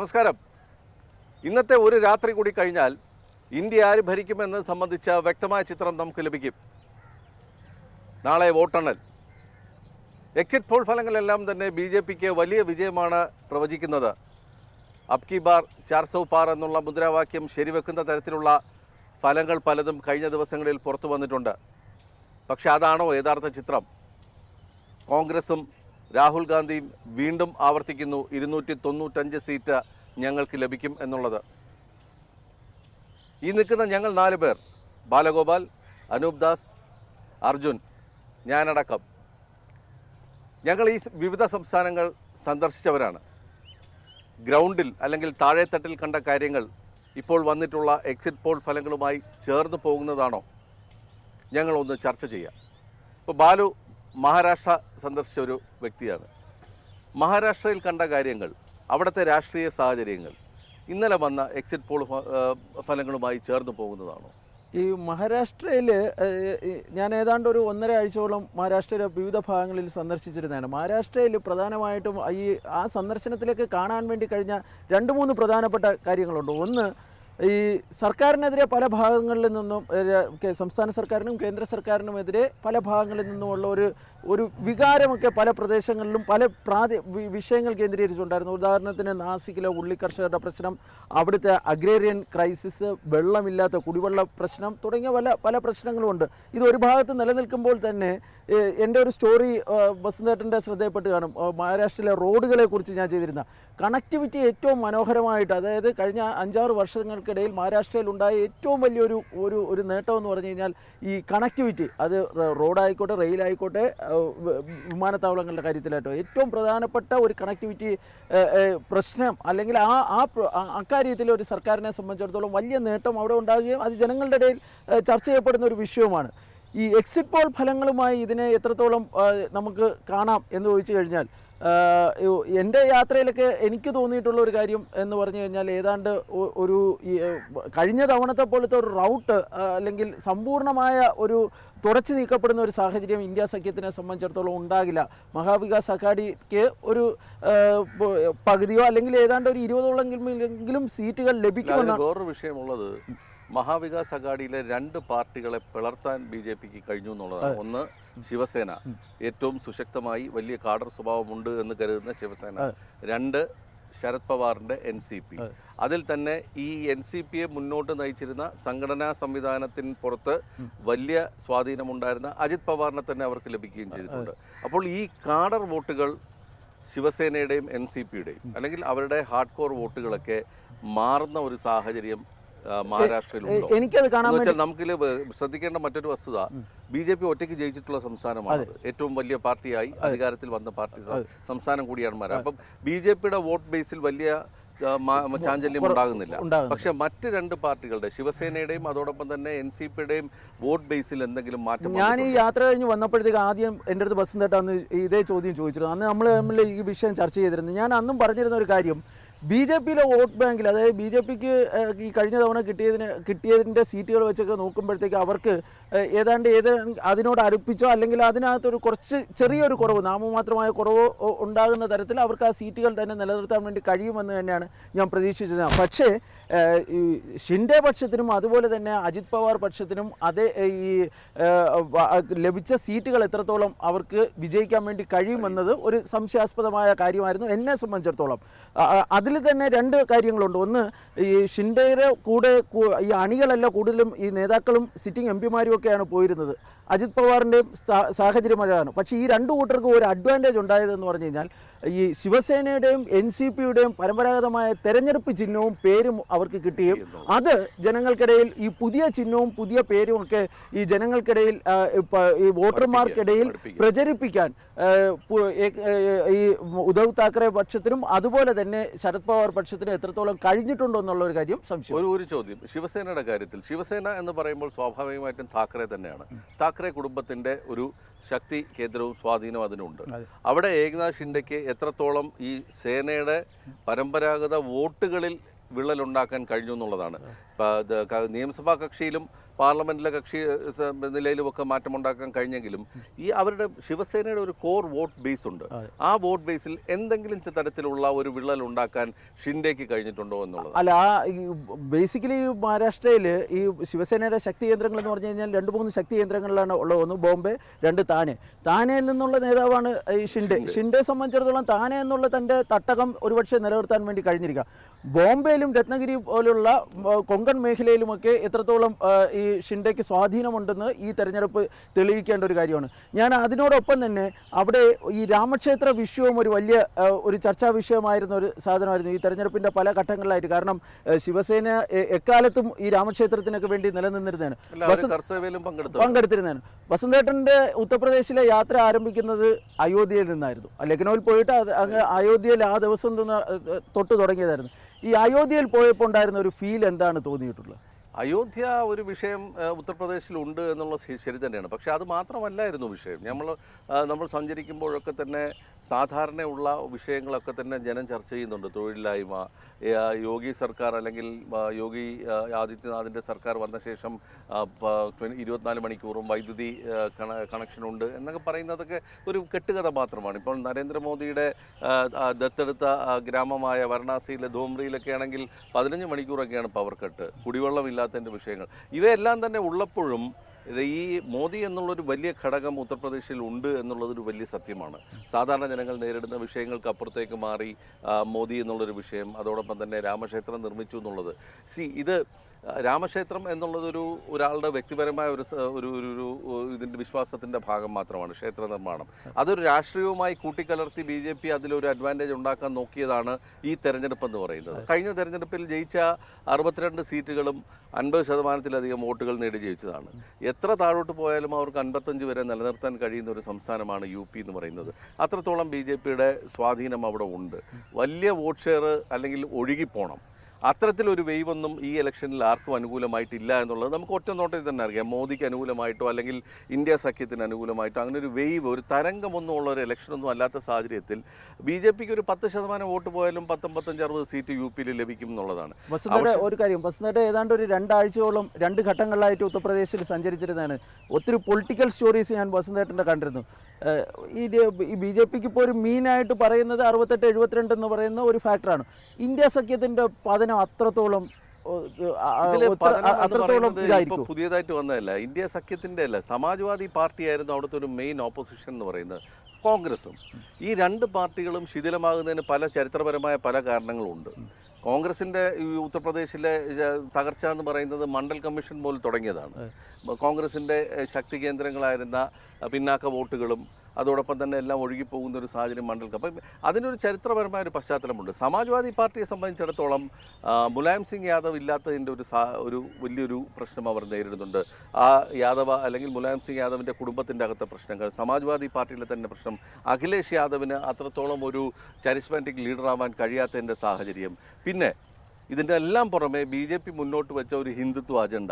നമസ്കാരം. ഇന്നത്തെ ഒരു രാത്രി കൂടി കഴിഞ്ഞാൽ ഇന്ത്യ ആര് ഭരിക്കുമെന്ന് സംബന്ധിച്ച വ്യക്തമായ ചിത്രം നമുക്ക് ലഭിക്കും. നാളെ വോട്ടെണ്ണൽ. എക്സിറ്റ് പോൾ ഫലങ്ങളെല്ലാം തന്നെ BJPക്ക് വലിയ വിജയമാണ് പ്രവചിക്കുന്നത്. അബ് കി ബാർ 400 പാർ എന്നുള്ള മുദ്രാവാക്യം ശരിവെക്കുന്ന തരത്തിലുള്ള ഫലങ്ങൾ പലതും കഴിഞ്ഞ ദിവസങ്ങളിൽ പുറത്തു വന്നിട്ടുണ്ട്. പക്ഷേ അതാണോ യഥാർത്ഥ ചിത്രം? കോൺഗ്രസും രാഹുൽ ഗാന്ധിയും വീണ്ടും ആവർത്തിക്കുന്നു 295 സീറ്റ് ഞങ്ങൾക്ക് ലഭിക്കും എന്നുള്ളത്. ഈ നിൽക്കുന്ന ഞങ്ങൾ 4 പേർ, ബാലഗോപാൽ, അനൂപ് ദാസ്, അർജുൻ, ഞാനടക്കം, ഞങ്ങൾ ഈ വിവിധ സംസ്ഥാനങ്ങൾ സന്ദർശിച്ചവരാണ്. ഗ്രൗണ്ടിൽ അല്ലെങ്കിൽ താഴെത്തട്ടിൽ കണ്ട കാര്യങ്ങൾ ഇപ്പോൾ വന്നിട്ടുള്ള എക്സിറ്റ് പോൾ ഫലങ്ങളുമായി ചേർന്ന് പോകുന്നതാണോ? ഞങ്ങളൊന്ന് ചർച്ച ചെയ്യാം. ഇപ്പോൾ ബാലു മഹാരാഷ്ട്ര സന്ദർശിച്ച ഒരു വ്യക്തിയാണ്. മഹാരാഷ്ട്രയിൽ കണ്ട കാര്യങ്ങൾ, അവിടുത്തെ രാഷ്ട്രീയ സാഹചര്യങ്ങൾ ഇന്നലെ വന്ന എക്സിറ്റ് പോൾ ഫലങ്ങളുമായി ചേർന്ന് പോകുന്നതാണോ? ഈ മഹാരാഷ്ട്രയിൽ ഞാൻ ഏതാണ്ട് ഒരു 1.5 ആഴ്ചയോളം മഹാരാഷ്ട്രയിലെ വിവിധ ഭാഗങ്ങളിൽ സന്ദർശിച്ചിരുന്നതാണ്. മഹാരാഷ്ട്രയിൽ പ്രധാനമായിട്ടും ആ സന്ദർശനത്തിലേക്ക് കാണാൻ വേണ്ടി കഴിഞ്ഞ 2-3 പ്രധാനപ്പെട്ട കാര്യങ്ങളുണ്ട്. ഒന്ന്, ഈ സർക്കാരിനെതിരെ പല ഭാഗങ്ങളിൽ നിന്നും, സംസ്ഥാന സർക്കാരിനും കേന്ദ്ര സർക്കാരിനുമെതിരെ പല ഭാഗങ്ങളിൽ നിന്നുമുള്ള ഒരു വികാരമൊക്കെ പല പ്രദേശങ്ങളിലും പല വിഷയങ്ങൾ കേന്ദ്രീകരിച്ചുണ്ടായിരുന്നു. ഉദാഹരണത്തിന് നാസിക്കിലെ ഉള്ളിക്കർഷകരുടെ പ്രശ്നം, അവിടുത്തെ അഗ്രേറിയൻ ക്രൈസിസ്, വെള്ളമില്ലാത്ത കുടിവെള്ള പ്രശ്നം തുടങ്ങിയ പല പ്രശ്നങ്ങളുമുണ്ട്. ഇത് ഒരു ഭാഗത്ത് നിലനിൽക്കുമ്പോൾ തന്നെ എൻ്റെ ഒരു സ്റ്റോറി വസന്തേട്ടൻ്റെ ശ്രദ്ധയിൽപ്പെട്ട് കാണും. മഹാരാഷ്ട്രയിലെ റോഡുകളെ കുറിച്ച് ഞാൻ ചെയ്തിരുന്ന കണക്ടിവിറ്റി ഏറ്റവും മനോഹരമായിട്ട്, അതായത് കഴിഞ്ഞ 5-6 വർഷങ്ങൾക്കിടയിൽ മഹാരാഷ്ട്രയിൽ ഉണ്ടായ ഏറ്റവും വലിയൊരു ഒരു നേട്ടം എന്ന് പറഞ്ഞു കഴിഞ്ഞാൽ ഈ കണക്ടിവിറ്റി. അത് റോഡായിക്കോട്ടെ, റെയിലായിക്കോട്ടെ, വിമാനത്താവളങ്ങളുടെ കാര്യത്തിലായിട്ടോ ഏറ്റവും പ്രധാനപ്പെട്ട ഒരു കണക്ടിവിറ്റി പ്രശ്നം, അല്ലെങ്കിൽ അക്കാര്യത്തിൽ ഒരു സർക്കാരിനെ സംബന്ധിച്ചിടത്തോളം വലിയ നേട്ടം അവിടെ ഉണ്ടാകുകയും അത് ജനങ്ങളുടെ ഇടയിൽ ചർച്ച ചെയ്യപ്പെടുന്ന ഒരു വിഷയവുമാണ്. ഈ എക്സിറ്റ് പോൾ ഫലങ്ങളുമായി ഇതിനെ എത്രത്തോളം നമുക്ക് കാണാം എന്ന് ചോദിച്ചു കഴിഞ്ഞാൽ, എൻ്റെ യാത്രയിലൊക്കെ എനിക്ക് തോന്നിയിട്ടുള്ള ഒരു കാര്യം എന്ന് പറഞ്ഞു കഴിഞ്ഞാൽ, ഏതാണ്ട് ഒരു കഴിഞ്ഞ തവണത്തെ പോലത്തെ ഒരു റൗട്ട് അല്ലെങ്കിൽ സമ്പൂർണ്ണമായ ഒരു തുടച്ചു നീക്കപ്പെടുന്ന ഒരു സാഹചര്യം ഇന്ത്യ സഖ്യത്തിനെ സംബന്ധിച്ചിടത്തോളം ഉണ്ടാകില്ല. മഹാവികാസ് അഘാഡിക്ക് ഒരു പകുതിയോ അല്ലെങ്കിൽ ഏതാണ്ട് ഒരു 20ഓളെങ്കിലും സീറ്റുകൾ ലഭിക്കുമെന്നാണ്. വേറൊരു വിഷയമുള്ളത്, മഹാവികാസ് അഘാഡിയിലെ 2 പാർട്ടികളെ പിളർത്താൻ BJPക്ക് കഴിഞ്ഞു എന്നുള്ളതാണ്. ഒന്ന്, ശിവസേന, ഏറ്റവും സുശക്തമായി വലിയ കാഡർ സ്വഭാവമുണ്ട് എന്ന് കരുതുന്ന ശിവസേന. 2, ശരത് പവാറിൻ്റെ NCP. അതിൽ തന്നെ ഈ NCPയെ മുന്നോട്ട് നയിച്ചിരുന്ന സംഘടനാ സംവിധാനത്തിന് പുറത്ത് വലിയ സ്വാധീനമുണ്ടായിരുന്ന അജിത് പവാറിനെ തന്നെ അവർക്ക് ലഭിക്കുകയും ചെയ്തിട്ടുണ്ട്. അപ്പോൾ ഈ കാഡർ വോട്ടുകൾ ശിവസേനയുടെയും NCPയുടെയും അല്ലെങ്കിൽ അവരുടെ ഹാർഡ് കോർ വോട്ടുകളൊക്കെ മാറുന്ന ഒരു സാഹചര്യം മഹാരാഷ്ട്രയിലുണ്ടോ? എനിക്കത് കാണാൻ വേണ്ടി നമുക്കിൽ ശ്രദ്ധിക്കേണ്ട മറ്റൊരു വസ്തുത, BJP ഒറ്റയ്ക്ക് ജയിച്ചിട്ടുള്ള സംസ്ഥാനമാണ്. ഏറ്റവും വലിയ പാർട്ടിയായി അധികാരത്തിൽ വന്ന പാർട്ടി സംസ്ഥാനം കൂടിയാണ് മഹാരാഷ്ട്ര. അപ്പം BJPയുടെ വോട്ട് ബേസിൽ വലിയ ചാഞ്ചല്യം ഉണ്ടാകുന്നില്ല. പക്ഷെ മറ്റ് 2 പാർട്ടികളുടെ, ശിവസേനയുടെയും അതോടൊപ്പം തന്നെ NCPയുടെയും വോട്ട് ബേസിൽ എന്തെങ്കിലും മാറ്റം? ഞാൻ ഈ യാത്ര കഴിഞ്ഞ് വന്നപ്പോഴത്തേക്ക് ആദ്യം എൻ്റെ അടുത്ത് വസന്തേട്ട അന്ന് ഇതേ ചോദ്യം ചോദിച്ചിരുന്നു. അന്ന് നമ്മൾ തമ്മിൽ ഈ വിഷയം ചർച്ച ചെയ്തിരുന്നു. ഞാൻ അന്നും പറഞ്ഞിരുന്ന ഒരു കാര്യം, BJPയിലെ വോട്ട് ബാങ്കിൽ, അതായത് BJPക്ക് ഈ കഴിഞ്ഞ തവണ കിട്ടിയതിൻ്റെ സീറ്റുകൾ വെച്ചൊക്കെ നോക്കുമ്പോഴത്തേക്ക് അവർക്ക് ഏതാണ്ട് അതിനോട് അടുപ്പിച്ചോ അല്ലെങ്കിൽ അതിനകത്തൊരു ചെറിയൊരു കുറവ്, നാമമാത്രമായ കുറവ് ഉണ്ടാകുന്ന തരത്തിൽ അവർക്ക് ആ സീറ്റുകൾ തന്നെ നിലനിർത്താൻ വേണ്ടി കഴിയുമെന്ന് തന്നെയാണ് ഞാൻ പ്രതീക്ഷിച്ചത്. പക്ഷേ ഈ ഷിൻഡെ പക്ഷത്തിനും അതുപോലെ തന്നെ അജിത് പവാർ പക്ഷത്തിനും ഈ ലഭിച്ച സീറ്റുകൾ എത്രത്തോളം അവർക്ക് വിജയിക്കാൻ വേണ്ടി കഴിയുമെന്നത് ഒരു സംശയാസ്പദമായ കാര്യമായിരുന്നു എന്നെ സംബന്ധിച്ചിടത്തോളം. അതിൽ തന്നെ 2 കാര്യങ്ങളുണ്ട്. ഒന്ന്, ഈ ഷിൻഡെയുടെ കൂടെ ഈ അണികളല്ല, കൂടുതലും ഈ നേതാക്കളും സിറ്റിംഗ് MP-മാരും ഒക്കെയാണ് പോയിരുന്നത്. അജിത് പവാറിൻ്റെയും സാഹചര്യം അതാണ്. പക്ഷേ ഈ 2 കൂട്ടർക്കും ഒരു അഡ്വാൻറ്റേജ് ഉണ്ടായതെന്ന് പറഞ്ഞു കഴിഞ്ഞാൽ, ഈ ശിവസേനയുടെയും NCPയുടെയും പരമ്പരാഗതമായ തെരഞ്ഞെടുപ്പ് ചിഹ്നവും പേരും അവർക്ക് കിട്ടുകയും അത് ജനങ്ങൾക്കിടയിൽ ഈ പുതിയ ചിഹ്നവും പുതിയ പേരും ഒക്കെ ഈ ജനങ്ങൾക്കിടയിൽ ഈ വോട്ടർമാർക്കിടയിൽ പ്രചരിപ്പിക്കാൻ ഈ ഉദ്ധവ് താക്കറെ പക്ഷത്തിനും അതുപോലെ തന്നെ ശരത് പവാർ പക്ഷത്തിനും എത്രത്തോളം കഴിഞ്ഞിട്ടുണ്ടോ എന്നുള്ള ഒരു കാര്യം സംശയം. ഒരു ചോദ്യം, ശിവസേനയുടെ കാര്യത്തിൽ. ശിവസേന എന്ന് പറയുമ്പോൾ സ്വാഭാവികമായിട്ടും താക്കറെ തന്നെയാണ്. താക്കറെ കുടുംബത്തിൻ്റെ ഒരു ശക്തി കേന്ദ്രവും സ്വാധീനവും അതിനുണ്ട്. അവിടെ ഏകനാഥ് ഷിൻഡെക്ക് എത്രത്തോളം ഈ സേനയുടെ പരമ്പരാഗത വോട്ടുകളിൽ വിള്ളലുണ്ടാക്കാൻ കഴിഞ്ഞു എന്നുള്ളതാണ്. നിയമസഭാ കക്ഷിയിലും പാർലമെൻറ്റിലെ കക്ഷി നിലയിലുമൊക്കെ മാറ്റമുണ്ടാക്കാൻ കഴിഞ്ഞെങ്കിലും ഈ അവരുടെ ശിവസേനയുടെ ഒരു കോർ വോട്ട് ബേസ് ഉണ്ട്. ആ വോട്ട് ബേസിൽ എന്തെങ്കിലും തരത്തിലുള്ള ഒരു വിള്ളൽ ഉണ്ടാക്കാൻ ഷിൻഡേക്ക് കഴിഞ്ഞിട്ടുണ്ടോ എന്നുള്ളത്. അല്ല, ബേസിക്കലി മഹാരാഷ്ട്രയിൽ ഈ ശിവസേനയുടെ ശക്തി കേന്ദ്രങ്ങൾ എന്ന് പറഞ്ഞു കഴിഞ്ഞാൽ 2-3 ശക്തി കേന്ദ്രങ്ങളിലാണ് ഉള്ളത്. ഒന്ന് ബോംബെ, 2 താനെ. താനെയിൽ നിന്നുള്ള നേതാവാണ് ഈ ഷിൻഡെ സംബന്ധിച്ചിടത്തോളം താനെ എന്നുള്ള തൻ്റെ തട്ടകം ഒരുപക്ഷെ നിലനിർത്താൻ വേണ്ടി കഴിഞ്ഞിരിക്കുക. ബോംബെയിലും രത്നഗിരി പോലുള്ള കൊങ്കൺ മേഖലയിലുമൊക്കെ എത്രത്തോളം ഈ ഷിൻഡെക്ക് സ്വാധീനമുണ്ടെന്ന് ഈ തെരഞ്ഞെടുപ്പ് തെളിയിക്കേണ്ട ഒരു കാര്യമാണ്. ഞാൻ അതിനോടൊപ്പം തന്നെ അവിടെ ഈ രാമക്ഷേത്ര വിഷയവും ഒരു വലിയ ഒരു ചർച്ചാ വിഷയമായിരുന്ന ഒരു സാധനമായിരുന്നു ഈ തെരഞ്ഞെടുപ്പിൻ്റെ പല ഘട്ടങ്ങളിലായിട്ട്. കാരണം ശിവസേന എക്കാലത്തും ഈ രാമക്ഷേത്രത്തിനൊക്കെ വേണ്ടി നിലനിന്നിരുന്നതാണ്, പങ്കെടുത്തിരുന്നതാണ്. വസന്തേട്ടൻ്റെ ഉത്തർപ്രദേശിലെ യാത്ര ആരംഭിക്കുന്നത് അയോധ്യയിൽ നിന്നായിരുന്നു. ലക്നൌവിൽ പോയിട്ട് അങ്ങ് അയോധ്യയിൽ ആ ദിവസം തൊട്ട് തുടങ്ങിയതായിരുന്നു. ഈ അയോധ്യയിൽ പോയപ്പോൾ ഉണ്ടായിരുന്ന ഒരു ഫീൽ എന്താണ് തോന്നിയിട്ടുള്ളത്? അയോധ്യ ഒരു വിഷയം ഉത്തർപ്രദേശിലുണ്ട് എന്നുള്ള ശരി തന്നെയാണ്. പക്ഷേ അത് മാത്രമല്ലായിരുന്നു വിഷയം. നമ്മൾ സഞ്ചരിക്കുമ്പോഴൊക്കെ തന്നെ സാധാരണയുള്ള വിഷയങ്ങളൊക്കെ തന്നെ ജനം ചർച്ച ചെയ്യുന്നുണ്ട്. തൊഴിലില്ലായ്മ, യോഗി സർക്കാർ അല്ലെങ്കിൽ യോഗി ആദിത്യനാഥിൻ്റെ സർക്കാർ വന്ന ശേഷം 24 മണിക്കൂറും വൈദ്യുതി കണക്ഷനുണ്ട് എന്നൊക്കെ പറയുന്നതൊക്കെ ഒരു കെട്ടുകഥ മാത്രമാണ്. ഇപ്പോൾ നരേന്ദ്രമോദിയുടെ ദത്തെടുത്ത ഗ്രാമമായ വാരണാസിയിലെ ധോംറിയിലൊക്കെ ആണെങ്കിൽ 15 മണിക്കൂറൊക്കെയാണ് പവർ കട്ട്. കുടിവെള്ളമില്ലാത്തതിൻ്റെ വിഷയങ്ങൾ ഇവയെല്ലാം തന്നെ ഉള്ളപ്പോഴും ഈ മോദി എന്നുള്ളൊരു വലിയ ഘടകം ഉത്തർപ്രദേശിൽ ഉണ്ട് എന്നുള്ളതൊരു വലിയ സത്യമാണ്. സാധാരണ ജനങ്ങൾ നേരിടുന്ന വിഷയങ്ങൾക്ക് അപ്പുറത്തേക്ക് മാറി മോദി എന്നുള്ളൊരു വിഷയം, അതോടൊപ്പം തന്നെ രാമക്ഷേത്രം നിർമ്മിച്ചു എന്നുള്ളത്. ഇത് രാമക്ഷേത്രം എന്നുള്ളതൊരു ഒരാളുടെ വ്യക്തിപരമായ ഒരു ഇതിൻ്റെ വിശ്വാസത്തിൻ്റെ ഭാഗം മാത്രമാണ് ക്ഷേത്ര നിർമ്മാണം. അതൊരു രാഷ്ട്രീയവുമായി കൂട്ടിക്കലർത്തി BJP അതിലൊരു അഡ്വാൻറ്റേജ് ഉണ്ടാക്കാൻ നോക്കിയതാണ് ഈ തെരഞ്ഞെടുപ്പ് എന്ന് പറയുന്നത്. കഴിഞ്ഞ തെരഞ്ഞെടുപ്പിൽ ജയിച്ച 62 സീറ്റുകളും 50%-ലധികം വോട്ടുകൾ നേടി ജയിച്ചതാണ്. എത്ര താഴോട്ട് പോയാലും അവർക്ക് 55 വരെ നിലനിർത്താൻ കഴിയുന്ന ഒരു സംസ്ഥാനമാണ് UP എന്ന് പറയുന്നത്. അത്രത്തോളം BJPയുടെ സ്വാധീനം അവിടെ ഉണ്ട്. വലിയ വോട്ട് ഷെയർ അല്ലെങ്കിൽ ഒഴുകിപ്പോണം, അത്തരത്തിലൊരു വെയ്വൊന്നും ഈ ഇലക്ഷനിൽ ആർക്കും അനുകൂലമായിട്ടില്ല എന്നുള്ളത് നമുക്ക് ഒറ്റ നോട്ടത്തിൽ തന്നെ അറിയാം. മോദിക്ക് അനുകൂലമായിട്ടോ അല്ലെങ്കിൽ ഇന്ത്യ സഖ്യത്തിന് അനുകൂലമായിട്ടോ അങ്ങനെ ഒരു വെയ്വ്, ഒരു തരംഗമൊന്നും ഉള്ള ഒരു ഇലക്ഷനൊന്നും അല്ലാത്ത സാഹചര്യത്തിൽ BJPക്ക് ഒരു 10% വോട്ട് പോയാലും 55-60 സീറ്റ് UPയിൽ ലഭിക്കും എന്നുള്ളതാണ്. വസന്തയുടെ ഒരു കാര്യം, വസന്തയുടെ ഏതാണ്ട് ഒരു 2 ആഴ്ചയോളം 2 ഘട്ടങ്ങളിലായിട്ട് ഉത്തർപ്രദേശിൽ സഞ്ചരിച്ചിരുന്നതാണ്. ഒത്തിരി പൊളിറ്റിക്കൽ സ്റ്റോറീസ് ഞാൻ വസന്തേട്ടൻ്റെ കണ്ടിരുന്നു. ഈ BJPക്ക് ഇപ്പോൾ ഒരു മീനായിട്ട് പറയുന്നത് 68-72 എന്ന് പറയുന്ന ഒരു ഫാക്ടറാണ്. ഇന്ത്യ സഖ്യത്തിൻ്റെ പതനം അത്രത്തോളം പുതിയതായിട്ട് വന്നതല്ല, ഇന്ത്യ സഖ്യത്തിൻ്റെ അല്ല, സമാജ്വാദി പാർട്ടിയായിരുന്നു അവിടുത്തെ ഒരു മെയിൻ ഓപ്പോസിഷൻ എന്ന് പറയുന്നത്. കോൺഗ്രസും ഈ 2 പാർട്ടികളും ശിഥിലമാകുന്നതിന് പല ചരിത്രപരമായ പല കാരണങ്ങളുണ്ട്. കോൺഗ്രസിൻ്റെ ഈ ഉത്തർപ്രദേശിലെ തകർച്ച എന്ന് പറയുന്നത് മണ്ഡൽ കമ്മീഷൻ പോലും തുടങ്ങിയതാണ്. കോൺഗ്രസിൻ്റെ ശക്തി കേന്ദ്രങ്ങളായിരുന്ന പിന്നാക്ക വോട്ടുകളും അതോടൊപ്പം തന്നെ എല്ലാം ഒഴുകിപ്പോകുന്ന ഒരു സാഹചര്യം മണ്ഡലം. അപ്പം അതിനൊരു ചരിത്രപരമായ ഒരു പശ്ചാത്തലമുണ്ട്. സമാജ്വാദി പാർട്ടിയെ സംബന്ധിച്ചിടത്തോളം മുലായം സിംഗ് യാദവ് ഇല്ലാത്തതിൻ്റെ ഒരു വലിയൊരു പ്രശ്നം അവർ നേരിടുന്നുണ്ട്. ആ യാദവ് അല്ലെങ്കിൽ മുലായം സിംഗ് യാദവിൻ്റെ കുടുംബത്തിൻ്റെ അകത്തെ പ്രശ്നങ്ങൾ, സമാജ്വാദി പാർട്ടിയിലെ തന്നെ പ്രശ്നം, അഖിലേഷ് യാദവിന് അത്രത്തോളം ഒരു ചരിസ്മാറ്റിക് ലീഡറാവാൻ കഴിയാത്തതിൻ്റെ സാഹചര്യം, പിന്നെ ഇതിൻ്റെ എല്ലാം പുറമെ BJP മുന്നോട്ട് വെച്ച ഒരു ഹിന്ദുത്വ അജണ്ട,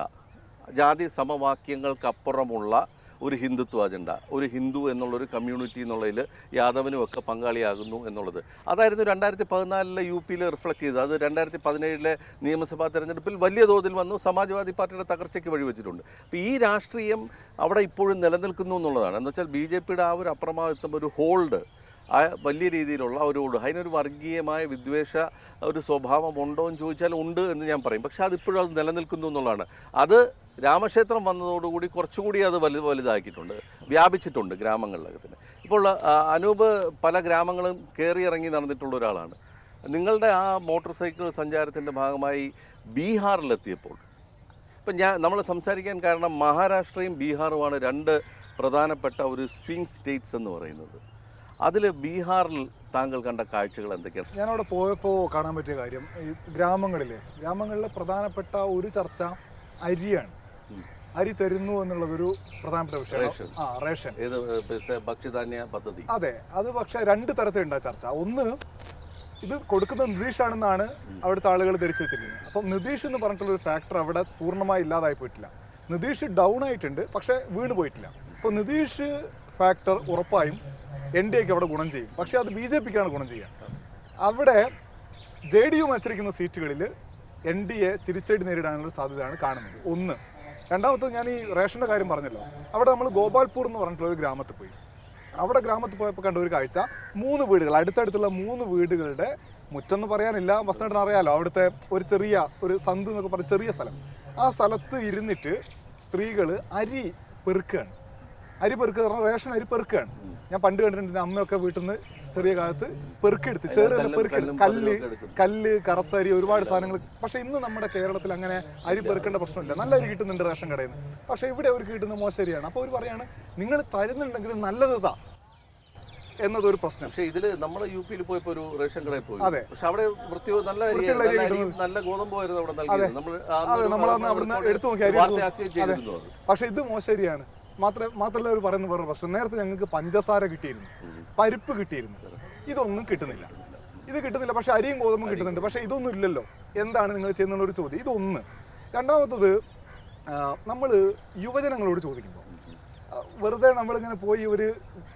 ജാതി സമവാക്യങ്ങൾക്കപ്പുറമുള്ള ഒരു ഹിന്ദുത്വ അജണ്ട, ഒരു ഹിന്ദു എന്നുള്ളൊരു കമ്മ്യൂണിറ്റി എന്നുള്ളതിൽ യാദവനും ഒക്കെ പങ്കാളിയാകുന്നു എന്നുള്ളത് അതായിരുന്നു 2014 UPയിൽ റിഫ്ലക്ട് ചെയ്തത്. അത് 2017 നിയമസഭാ തെരഞ്ഞെടുപ്പിൽ വലിയ തോതിൽ വന്നു, സമാജ്വാദി പാർട്ടിയുടെ തകർച്ചയ്ക്ക് വഴിവെച്ചിട്ടുണ്ട്. അപ്പോൾ ഈ രാഷ്ട്രീയം അവിടെ ഇപ്പോഴും നിലനിൽക്കുന്നു എന്നുള്ളതാണ്. എന്ന് വെച്ചാൽ BJPയുടെ ആ ഒരു അപ്രമാദിത്വം, ഒരു ഹോൾഡ്, ആ വലിയ രീതിയിലുള്ള ഒരു അതിനൊരു വർഗീയമായ വിദ്വേഷ ഒരു സ്വഭാവം ഉണ്ടോ എന്ന് ചോദിച്ചാൽ ഉണ്ട് എന്ന് ഞാൻ പറയും. പക്ഷേ അതിപ്പോഴും അത് നിലനിൽക്കുന്നു എന്നുള്ളതാണ്. അത് രാമക്ഷേത്രം വന്നതോടുകൂടി കുറച്ചുകൂടി അത് വലുതാക്കിയിട്ടുണ്ട്, വ്യാപിച്ചിട്ടുണ്ട് ഗ്രാമങ്ങളിലൊക്കെ തന്നെ. ഇപ്പോൾ അനൂപ് പല ഗ്രാമങ്ങളും കയറിയിറങ്ങി നടന്നിട്ടുള്ള ഒരാളാണ്. നിങ്ങളുടെ ആ മോട്ടോർ സൈക്കിൾ സഞ്ചാരത്തിൻ്റെ ഭാഗമായി ബീഹാറിലെത്തിയപ്പോൾ ഇപ്പം നമ്മൾ സംസാരിക്കാൻ കാരണം മഹാരാഷ്ട്രയും ബീഹാറുമാണ് 2 പ്രധാനപ്പെട്ട ഒരു സ്വിംഗ് സ്റ്റേറ്റ്സ് എന്ന് പറയുന്നത്. അതിൽ ബീഹാറിൽ താങ്കൾ കണ്ട കാഴ്ചകൾ എന്തൊക്കെയാണ്? ഞാനവിടെ പോയപ്പോൾ കാണാൻ പറ്റിയ കാര്യം, ഈ ഗ്രാമങ്ങളിലെ പ്രധാനപ്പെട്ട ഒരു ചർച്ച അരിയാണ്. അരി തരുന്നു എന്നുള്ളതൊരു പ്രധാനപ്പെട്ട വിഷയം. റേഷൻ, ഭക്ഷ്യധാന്യ പദ്ധതി. അതെ, അത് പക്ഷേ 2 തരത്തിലുണ്ട് ചർച്ച. ഒന്ന്, ഇത് കൊടുക്കുന്നത് നിതീഷാണെന്നാണ് അവിടുത്തെ ആളുകൾ ധരിച്ചു വെച്ചിരിക്കുന്നത്. അപ്പം നിതീഷ് എന്ന് പറഞ്ഞിട്ടുള്ളൊരു ഫാക്ടർ അവിടെ പൂർണ്ണമായി ഇല്ലാതായി പോയിട്ടില്ല. നിതീഷ് ഡൗൺ ആയിട്ടുണ്ട്, പക്ഷേ വീണ് പോയിട്ടില്ല. അപ്പോൾ നിതീഷ് ഫാക്ടർ ഉറപ്പായും NDAക്ക് അവിടെ ഗുണം ചെയ്യും. പക്ഷേ അത് BJPക്കാണ് ഗുണം ചെയ്യുക. അവിടെ JDU മത്സരിക്കുന്ന സീറ്റുകളിൽ NDA തിരിച്ചടി നേരിടാനുള്ള സാധ്യതയാണ് കാണുന്നത്. ഒന്ന്. രണ്ടാമത്തത്, ഞാൻ ഈ റേഷൻ്റെ കാര്യം പറഞ്ഞല്ലോ, അവിടെ നമ്മൾ ഗോപാൽപൂർ എന്ന് പറഞ്ഞിട്ടുള്ള ഒരു ഗ്രാമത്തിൽ പോയി. അവിടെ ഗ്രാമത്തിൽ പോയപ്പോൾ കണ്ട ഒരു കാഴ്ച, 3 വീടുകൾ, അടുത്തടുത്തുള്ള 3 വീടുകളുടെ മുറ്റെന്ന് പറയാനില്ല, വസ്തുതന്നെ അറിയാലോ, അവിടുത്തെ ഒരു സന്ത് എന്നൊക്കെ പറഞ്ഞ ചെറിയ സ്ഥലം. ആ സ്ഥലത്ത് ഇരുന്നിട്ട് സ്ത്രീകൾ അരി പെറുക്കുകയാണ്. അരി പെറുക്കുക പറഞ്ഞാൽ റേഷൻ അരി പെറുക്കുകയാണ്. ഞാൻ പണ്ട് കണ്ടിട്ടുണ്ട്, എൻ്റെ അമ്മയൊക്കെ വീട്ടിൽ നിന്ന് ചെറിയ കാലത്ത് പെറുക്കെടുത്ത് കല്ല് കറുത്തരി ഒരുപാട് സാധനങ്ങൾ. പക്ഷെ ഇന്ന് നമ്മുടെ കേരളത്തിൽ അങ്ങനെ അരി പെറുക്കേണ്ട പ്രശ്നമില്ല, നല്ല അരി കിട്ടുന്നുണ്ട് റേഷൻ കടയിൽ നിന്ന്. പക്ഷെ ഇവിടെ അവർക്ക് കിട്ടുന്ന മോശരിയാണ്. അപ്പോൾ അവർ പറയാണ്, നിങ്ങൾ തരുന്നുണ്ടെങ്കിൽ നല്ലതാ എന്നതൊരു പ്രശ്നം. പക്ഷേ ഇതിൽ നമ്മൾ UP-ൽ പോയപ്പോൾ ഒരു റേഷൻ കടയിൽ പോയി. അതെ. പക്ഷെ അവിടെ നല്ല ഗോതമ്പായിരുന്നു അവിടെ നൽകിയത്. നമ്മൾ അവിടുന്ന് എടുത്തു നോക്കി. പക്ഷെ ഇത് മോശരിയാണ്. മാത്രമല്ല അവർ പറയുന്ന വേറെ പ്രശ്നം, നേരത്തെ ഞങ്ങൾക്ക് പഞ്ചസാര കിട്ടിയിരുന്നു, പരിപ്പ് കിട്ടിയിരുന്നു, ഇതൊന്നും കിട്ടുന്നില്ല. ഇത് കിട്ടുന്നില്ല. പക്ഷെ അരിയും ഗോതമ്പും കിട്ടുന്നുണ്ട്. പക്ഷെ ഇതൊന്നും ഇല്ലല്ലോ. എന്താണ് നിങ്ങൾ ചെയ്യുന്നൊരു ചോദ്യം. ഇതൊന്ന്. രണ്ടാമത്തത്, നമ്മൾ യുവജനങ്ങളോട് ചോദിക്കുമ്പോൾ, വെറുതെ നമ്മളിങ്ങനെ പോയി ഒരു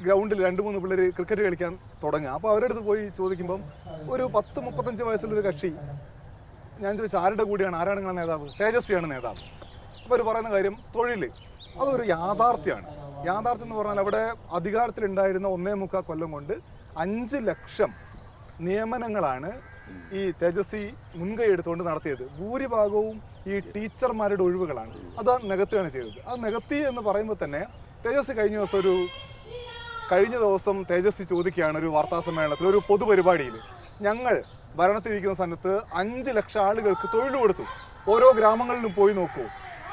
ഗ്രൗണ്ടിൽ 2-3 പിള്ളേർ ക്രിക്കറ്റ് കളിക്കാൻ തുടങ്ങുക. അപ്പോൾ അവരുടെ അടുത്ത് പോയി ചോദിക്കുമ്പം ഒരു 10-35 വയസ്സുള്ളൊരു കക്ഷി, ഞാൻ ചോദിച്ചാൽ ആരുടെ കൂടിയാണ്, ആരാണ് നിങ്ങളുടെ നേതാവ്? തേജസ്വിയാണ് നേതാവ്. അപ്പോൾ അവർ പറയുന്ന കാര്യം തൊഴിൽ, അതൊരു യാഥാർത്ഥ്യമാണ്. യാഥാർത്ഥ്യം എന്ന് പറഞ്ഞാൽ അവിടെ അധികാരത്തിലുണ്ടായിരുന്ന 1.25 കൊല്ലം കൊണ്ട് 5 ലക്ഷം നിയമനങ്ങളാണ് ഈ തേജസ്വി മുൻകൈ എടുത്തുകൊണ്ട് നടത്തിയത്. ഭൂരിഭാഗവും ഈ ടീച്ചർമാരുടെ ഒഴിവുകളാണ്. അത് നികത്തുകയാണ് ചെയ്തത്. അത് നികത്തി എന്ന് പറയുമ്പോൾ തന്നെ തേജസ്വി കഴിഞ്ഞ ദിവസം തേജസ്വി ചോദിക്കുകയാണ് ഒരു വാർത്താ സമ്മേളനത്തിൽ, ഒരു പൊതുപരിപാടിയിൽ, ഞങ്ങൾ ഭരണത്തിലിരിക്കുന്ന സമയത്ത് 5 ലക്ഷം ആളുകൾക്ക് തൊഴിൽ കൊടുത്തു. ഓരോ ഗ്രാമങ്ങളിലും പോയി നോക്കൂ,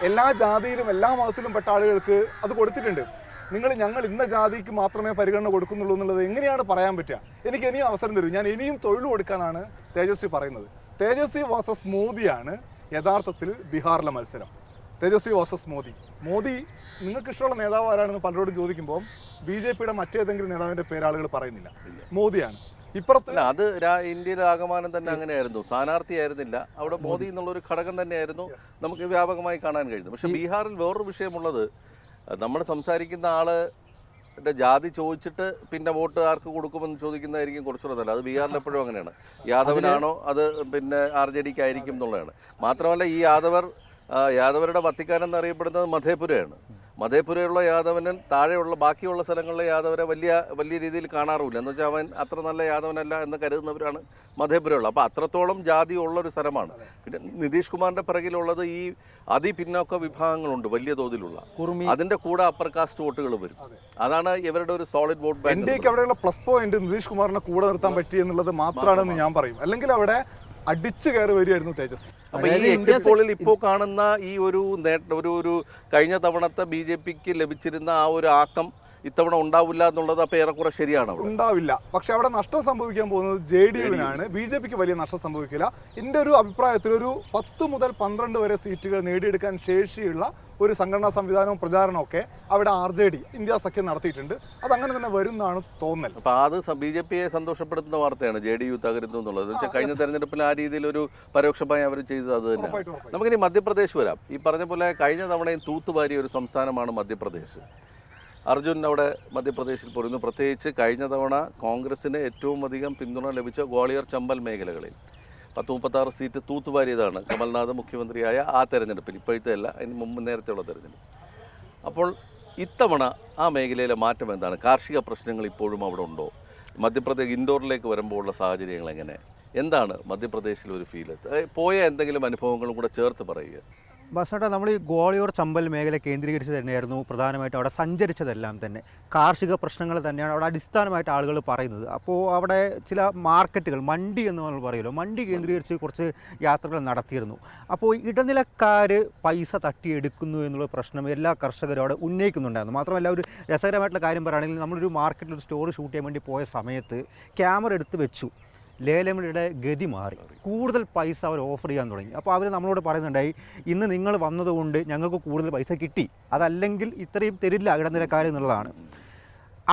എല്ലാ ജാതിയിലും എല്ലാ മതത്തിലും പെട്ട ആളുകൾക്ക് അത് കൊടുത്തിട്ടുണ്ട്. ഞങ്ങൾ ഇന്ന ജാതിക്ക് മാത്രമേ പരിഗണന കൊടുക്കുന്നുള്ളൂ എന്നുള്ളത് എങ്ങനെയാണ് പറയാൻ പറ്റുക? എനിക്ക് ഇനിയും അവസരം തരും, ഞാൻ ഇനിയും തൊഴിൽ കൊടുക്കാനാണ് തേജസ്വി പറയുന്നത്. തേജസ്വി വേഴ്സസ് മോദിയാണ് യഥാർത്ഥത്തിൽ ബീഹാറിലെ മത്സരം. തേജസ്വി വേഴ്സസ് മോദി നിങ്ങൾക്ക് ഇഷ്ടമുള്ള നേതാവ് ആരാണെന്ന് പലരോടും ചോദിക്കുമ്പോൾ BJP-യുടെ മറ്റേതെങ്കിലും നേതാവിൻ്റെ പേരാളുകൾ പറയുന്നില്ല, മോദിയാണ്. ഇപ്പുറത്തല്ല, അത് ഇന്ത്യയിലെ ആകമാനം തന്നെ അങ്ങനെയായിരുന്നു. സ്ഥാനാർത്ഥിയായിരുന്നില്ല, അവിടെ മോദി എന്നുള്ളൊരു ഘടകം തന്നെയായിരുന്നു നമുക്ക് വ്യാപകമായി കാണാൻ കഴിയുന്നത്. പക്ഷെ ബീഹാറിൽ വേറൊരു വിഷയമുള്ളത്, നമ്മൾ സംസാരിക്കുന്ന ആളുടെ ജാതി ചോദിച്ചിട്ട് പിന്നെ വോട്ട് ആർക്ക് കൊടുക്കുമെന്ന് ചോദിക്കുന്നതായിരിക്കും കുറച്ചുകൂടെ നല്ല. അത് ബീഹാറിൽ എപ്പോഴും അങ്ങനെയാണ്. യാദവനാണോ അത് പിന്നെ RJDക്ക് ആയിരിക്കും എന്നുള്ളതാണ്. മാത്രമല്ല, ഈ യാദവരുടെ വത്തിക്കാൻ എന്നറിയപ്പെടുന്നത് മധേപുരയാണ്. മധേപുരയുള്ള യാദവന് താഴെയുള്ള ബാക്കിയുള്ള സ്ഥലങ്ങളിലെ യാദവരെ വലിയ രീതിയിൽ കാണാറുമില്ല. എന്ന് വെച്ചാൽ അവൻ അത്ര നല്ല യാദവനല്ല എന്ന് കരുതുന്നവരാണ് മധേപുരയുള്ള. അപ്പോൾ അത്രത്തോളം ജാതി ഉള്ളൊരു സ്ഥലമാണ്. പിന്നെ നിതീഷ് കുമാറിൻ്റെ പിറകിലുള്ളത് ഈ അതിപിന്നോക്ക വിഭാഗങ്ങളുണ്ട് വലിയ തോതിലുള്ള, അതിൻ്റെ കൂടെ അപ്പർ കാസ്റ്റ് വോട്ടുകൾ വരും. അതാണ് ഇവരുടെ ഒരു സോളിഡ് വോട്ട് ബാങ്ക്. ഇന്ത്യക്ക് അവിടെയുള്ള പ്ലസ് പോയിന്റ് നിതീഷ് കുമാറിനെ കൂടെ നിർത്താൻ പറ്റി എന്നുള്ളത് മാത്രമാണെന്ന് ഞാൻ പറയും. അല്ലെങ്കിൽ അവിടെ അടിച്ചു കയറി വരികയായിരുന്നു തേജസ്വി. അപ്പോൾ ഈ എക്സിറ്റ് പോളിൽ ഇപ്പോൾ കാണുന്ന ഈ ഒരു കഴിഞ്ഞ തവണത്തെ BJP-ക്ക് ലഭിച്ചിരുന്ന ആ ഒരു ആക്കം ഇത്തവണ ഉണ്ടാവില്ല എന്നുള്ളത് അപ്പോൾ ഏറെക്കുറെ ശരിയാണ്. ഉണ്ടാവില്ല. പക്ഷെ അവിടെ നഷ്ടം സംഭവിക്കാൻ പോകുന്നത് JDU-വിനാണ്. BJP-ക്ക് വലിയ നഷ്ടം സംഭവിക്കില്ല. എൻ്റെ ഒരു അഭിപ്രായത്തിൽ ഒരു 10 മുതൽ 12 വരെ സീറ്റുകൾ നേടിയെടുക്കാൻ ശേഷിയുള്ള ഒരു സംഘടനാ സംവിധാനവും പ്രചാരണവും ഒക്കെ അവിടെ RJD ഇന്ത്യ സഖ്യം നടത്തിയിട്ടുണ്ട്. അതങ്ങനെ തന്നെ വരും എന്നാണ് തോന്നൽ. അപ്പോൾ അത് BJP-യെ സന്തോഷപ്പെടുത്തുന്ന വാർത്തയാണ് JDU തകരുന്നു എന്നുള്ളത്. എന്ന് വെച്ചാൽ കഴിഞ്ഞ തെരഞ്ഞെടുപ്പിൽ ആ രീതിയിലൊരു പരോക്ഷമായി അവർ ചെയ്തത് അത് തന്നെയാണ്. നമുക്കിനി മധ്യപ്രദേശ് വരാം. ഈ പറഞ്ഞ പോലെ കഴിഞ്ഞ തവണയും തൂത്തുവാരിയ ഒരു സംസ്ഥാനമാണ് മധ്യപ്രദേശ്. അർജുൻ അവിടെ മധ്യപ്രദേശിൽ പറയുന്നു, പ്രത്യേകിച്ച് കഴിഞ്ഞ തവണ കോൺഗ്രസിന് ഏറ്റവും അധികം പിന്തുണ ലഭിച്ച ഗ്വാളിയർ ചമ്പൽ മേഖലകളിൽ 10-36 സീറ്റ് തൂത്തുവാരിയതാണ് കമൽനാഥ് മുഖ്യമന്ത്രിയായ ആ തെരഞ്ഞെടുപ്പിൽ. ഇപ്പോഴത്തെ അല്ല, അതിന് മുമ്പ് നേരത്തെയുള്ള തെരഞ്ഞെടുപ്പ്. അപ്പോൾ ഇത്തവണ ആ മേഖലയിലെ മാറ്റം എന്താണ്? കാർഷിക പ്രശ്നങ്ങൾ ഇപ്പോഴും അവിടെ ഉണ്ടോ? മധ്യപ്രദേശ് ഇൻഡോറിലേക്ക് വരുമ്പോൾ ഉള്ള സാഹചര്യങ്ങൾ എങ്ങനെ? എന്താണ് മധ്യപ്രദേശിൽ ഒരു ഫീൽ? പോയ എന്തെങ്കിലും അനുഭവങ്ങളും കൂടെ ചേർത്ത് പറയുക. ബസ്സേട്ടാ, നമ്മൾ ഈ ഗ്വാളിയോർ ചമ്പൽ മേഖല കേന്ദ്രീകരിച്ച് തന്നെയായിരുന്നു പ്രധാനമായിട്ടും അവിടെ സഞ്ചരിച്ചതെല്ലാം തന്നെ. കാർഷിക പ്രശ്നങ്ങൾ തന്നെയാണ് അവിടെ അടിസ്ഥാനമായിട്ട് ആളുകൾ പറയുന്നത്. അപ്പോൾ അവിടെ ചില മാർക്കറ്റുകൾ, മണ്ടി എന്ന് നമ്മൾ പറയുമല്ലോ, മണ്ടി കേന്ദ്രീകരിച്ച് കുറച്ച് യാത്രകൾ നടത്തിയിരുന്നു. അപ്പോൾ ഇടനിലക്കാർ പൈസ തട്ടിയെടുക്കുന്നു എന്നുള്ള പ്രശ്നം എല്ലാ കർഷകരും അവിടെ ഉന്നയിക്കുന്നുണ്ടായിരുന്നു. മാത്രമല്ല, ഒരു രസകരമായിട്ടുള്ള കാര്യം പറയുകയാണെങ്കിൽ, നമ്മളൊരു മാർക്കറ്റിൽ ഒരു സ്റ്റോറി ഷൂട്ട് ചെയ്യാൻ വേണ്ടി പോയ സമയത്ത് ക്യാമറ എടുത്ത് വെച്ചു, ലേലങ്ങളുടെ ഗതി മാറി, കൂടുതൽ പൈസ അവർ ഓഫർ ചെയ്യാൻ തുടങ്ങി. അപ്പോൾ അവർ നമ്മളോട് പറയുന്നുണ്ടായി, ഇന്ന് നിങ്ങൾ വന്നതുകൊണ്ട് ഞങ്ങൾക്ക് കൂടുതൽ പൈസ കിട്ടി, അതല്ലെങ്കിൽ ഇത്രയും തരില്ല ഇടനിലക്കാർ എന്നുള്ളതാണ്.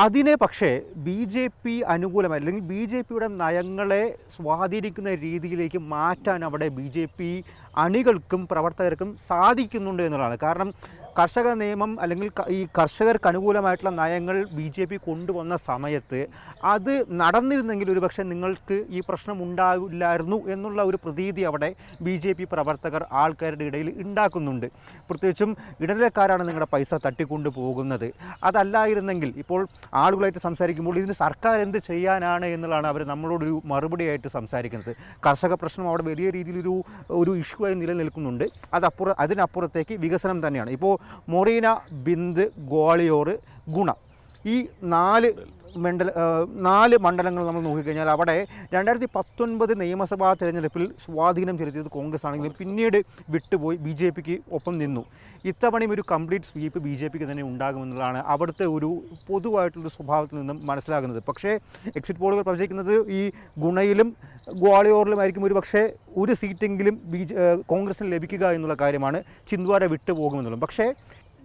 അതിനെ പക്ഷേ BJP അനുകൂലമായി അല്ലെങ്കിൽ BJP-യുടെ നയങ്ങളെ സ്വാധീനിക്കുന്ന രീതിയിലേക്ക് മാറ്റാൻ അവിടെ BJP അണികൾക്കും പ്രവർത്തകർക്കും സാധിക്കുന്നുണ്ട് എന്നുള്ളതാണ്. കാരണം കർഷക നിയമം അല്ലെങ്കിൽ ഈ കർഷകർക്ക് അനുകൂലമായിട്ടുള്ള നയങ്ങൾ BJP കൊണ്ടുവന്ന സമയത്ത് അത് നടന്നിരുന്നെങ്കിൽ ഒരുപക്ഷെ നിങ്ങൾക്ക് ഈ പ്രശ്നം ഉണ്ടാവില്ലായിരുന്നു എന്നുള്ള ഒരു പ്രതീതി അവിടെ BJP പ്രവർത്തകർ ആൾക്കാരുടെ ഇടയിൽ ഉണ്ടാക്കുന്നുണ്ട്. പ്രത്യേകിച്ചും ഇടനിലക്കാരാണ് നിങ്ങളുടെ പൈസ തട്ടിക്കൊണ്ടു പോകുന്നത്. അതല്ലായിരുന്നെങ്കിൽ ഇപ്പോൾ ആളുകളായിട്ട് സംസാരിക്കുമ്പോൾ ഇതിന് സർക്കാർ എന്ത് ചെയ്യാനാണ് എന്നുള്ളതാണ് അവർ നമ്മളോടൊരു മറുപടിയായിട്ട് സംസാരിക്കുന്നത്. കർഷക പ്രശ്നം അവിടെ വലിയ രീതിയിലൊരു ഇഷ്യൂ ആയി നിലനിൽക്കുന്നുണ്ട്. അതിനപ്പുറത്തേക്ക് വികസനം തന്നെയാണ്. ഇപ്പോൾ മൊറീന, ബിന്ദ്, ഗ്വാളിയോർ, ഗുണ ഈ 4 മണ്ഡലങ്ങൾ നമ്മൾ നോക്കിക്കഴിഞ്ഞാൽ അവിടെ 2019 നിയമസഭാ തെരഞ്ഞെടുപ്പിൽ സ്വാധീനം ചെലുത്തിയത് കോൺഗ്രസ് ആണെങ്കിലും പിന്നീട് വിട്ടുപോയി BJPക്ക് ഒപ്പം നിന്നു. ഇത്തവണയും ഒരു കംപ്ലീറ്റ് സ്വീപ്പ് BJPക്ക് തന്നെ ഉണ്ടാകുമെന്നുള്ളതാണ് അവിടുത്തെ ഒരു പൊതുവായിട്ടുള്ള സ്വഭാവത്തിൽ നിന്നും മനസ്സിലാകുന്നത്. പക്ഷേ എക്സിറ്റ് പോളുകൾ പ്രവചിക്കുന്നത് ഈ ഗുണയിലും ഗ്വാളിയോറിലുമായിരിക്കും ഒരു പക്ഷേ ഒരു സീറ്റെങ്കിലും കോൺഗ്രസിന് ലഭിക്കുക എന്നുള്ള കാര്യമാണ്. ചിന്ദ്വാര വിട്ടുപോകുമെന്നുള്ളത്. പക്ഷേ